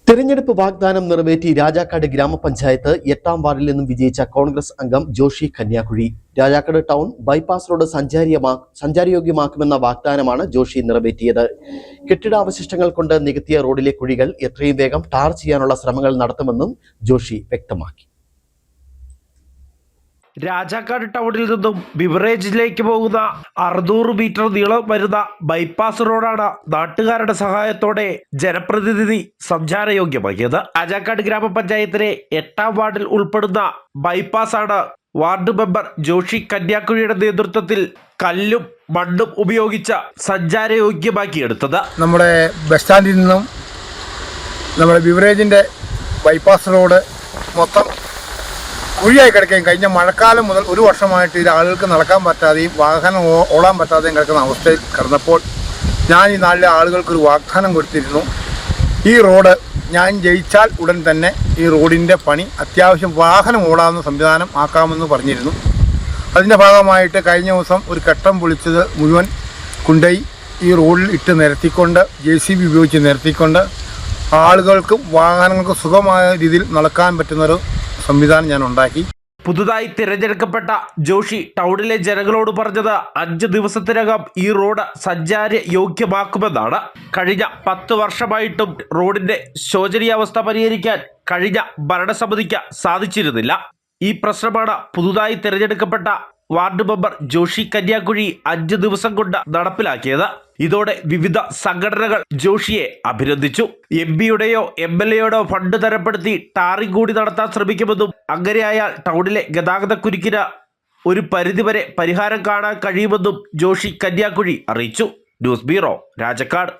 തെരഞ്ഞെടുപ്പ് വാഗ്ദാനം നിറവേറ്റി രാജാക്കാട് ഗ്രാമപഞ്ചായത്ത് 8ാം വാർഡിൽ നിന്നും വിജയിച്ച കോൺഗ്രസ് അംഗം Joshi Kanyakuzhi. Rajakkad town bypass road സഞ്ചാരയോഗ്യമാക്കുമെന്ന വാഗ്ദാനമാണ് ജോഷി നിറവേറ്റിയത്. കെട്ടിടാവശിഷ്ടങ്ങൾ കൊണ്ട് നികത്തിയ റോഡിലെ കുഴികൾ എത്രയും വേഗം ടാർ ചെയ്യാനുള്ള ശ്രമങ്ങൾ നടത്തുമെന്നും ജോഷി വ്യക്തമാക്കി. രാജാക്കാട് ടൗണിൽ നിന്നും ബിവറേജിലേക്ക് പോകുന്ന 600 മീറ്റർ നീളം വരുന്ന ബൈപ്പാസ് റോഡാണ് നാട്ടുകാരുടെ സഹായത്തോടെ ജനപ്രതിനിധി സഞ്ചാരയോഗ്യമാക്കിയത്. രാജാക്കാട് ഗ്രാമപഞ്ചായത്തിലെ 8ാം വാർഡിൽ ഉൾപ്പെടുന്ന ബൈപ്പാസ് ആണ് വാർഡ് മെമ്പർ ജോഷി കന്യാകുഴിയുടെ നേതൃത്വത്തിൽ കല്ലും മണ്ണും ഉപയോഗിച്ച് സഞ്ചാരയോഗ്യമാക്കിയെടുത്തത്. നമ്മുടെ ബസ് സ്റ്റാൻഡിൽ നിന്നും നമ്മുടെ ബിവറേജിന്റെ ബൈപ്പാസ് റോഡ് മൊത്തം കുഴിയായി കിടക്കുകയും കഴിഞ്ഞ മഴക്കാലം മുതൽ ഒരു വർഷമായിട്ട് ഇത് ആളുകൾക്ക് നടക്കാൻ പറ്റാതെയും വാഹനം ഓടാൻ പറ്റാതെയും കിടക്കുന്ന അവസ്ഥയിൽ കിടന്നപ്പോൾ ഞാൻ ഈ നാട്ടിലെ ആളുകൾക്കൊരു വാഗ്ദാനം കൊടുത്തിരുന്നു. ഈ റോഡ് ഞാൻ ജയിച്ചാൽ ഉടൻ തന്നെ ഈ റോഡിൻ്റെ പണി അത്യാവശ്യം വാഹനം ഓടാവുന്ന സംവിധാനം ആക്കാമെന്ന് പറഞ്ഞിരുന്നു. അതിൻ്റെ ഭാഗമായിട്ട് കഴിഞ്ഞ ദിവസം ഒരു കെട്ടം പൊളിച്ചത് മുഴുവൻ കൊണ്ടുപോയി ഈ റോഡിൽ ഇട്ട് നിരത്തിക്കൊണ്ട് JCB ഉപയോഗിച്ച് നിരത്തിക്കൊണ്ട് ആളുകൾക്കും വാഹനങ്ങൾക്കും സുഖമായ രീതിയിൽ നടക്കാൻ പറ്റുന്നൊരു സംവിധാനം ഞാൻ ഉണ്ടാക്കി. പുതുതായി തിരഞ്ഞെടുക്കപ്പെട്ട ജോഷി ടൗണിലെ ജനങ്ങളോട് പറഞ്ഞത് 5 ദിവസത്തിനകം ഈ റോഡ് സഞ്ചാരയോഗ്യമാക്കുമെന്നാണ്. കഴിഞ്ഞ 10 വർഷമായിട്ടും റോഡിന്റെ ശോചനീയാവസ്ഥ പരിഹരിക്കാൻ കഴിഞ്ഞ ഭരണസമിതിക്ക് സാധിച്ചിരുന്നില്ല. ഈ പ്രശ്നമാണ് പുതുതായി തിരഞ്ഞെടുക്കപ്പെട്ട വാർഡ് മെമ്പർ ജോഷി കന്യാകുഴി 5 ദിവസം കൊണ്ട് നടപ്പിലാക്കിയത്. ഇതോടെ വിവിധ സംഘടനകൾ ജോഷിയെ അഭിനന്ദിച്ചു. MP-യുടെയോ MLA-യുടെയോ ഫണ്ട് തരപ്പെടുത്തി ടാറിംഗ് കൂടി നടത്താൻ ശ്രമിക്കുമെന്നും അങ്ങനെയായാൽ ടൗണിലെ ഗതാഗതക്കുരുക്കിന് ഒരു പരിധിവരെ പരിഹാരം കാണാൻ കഴിയുമെന്നും ജോഷി കന്യാകുഴി അറിയിച്ചു. News bureau, Rajakkad.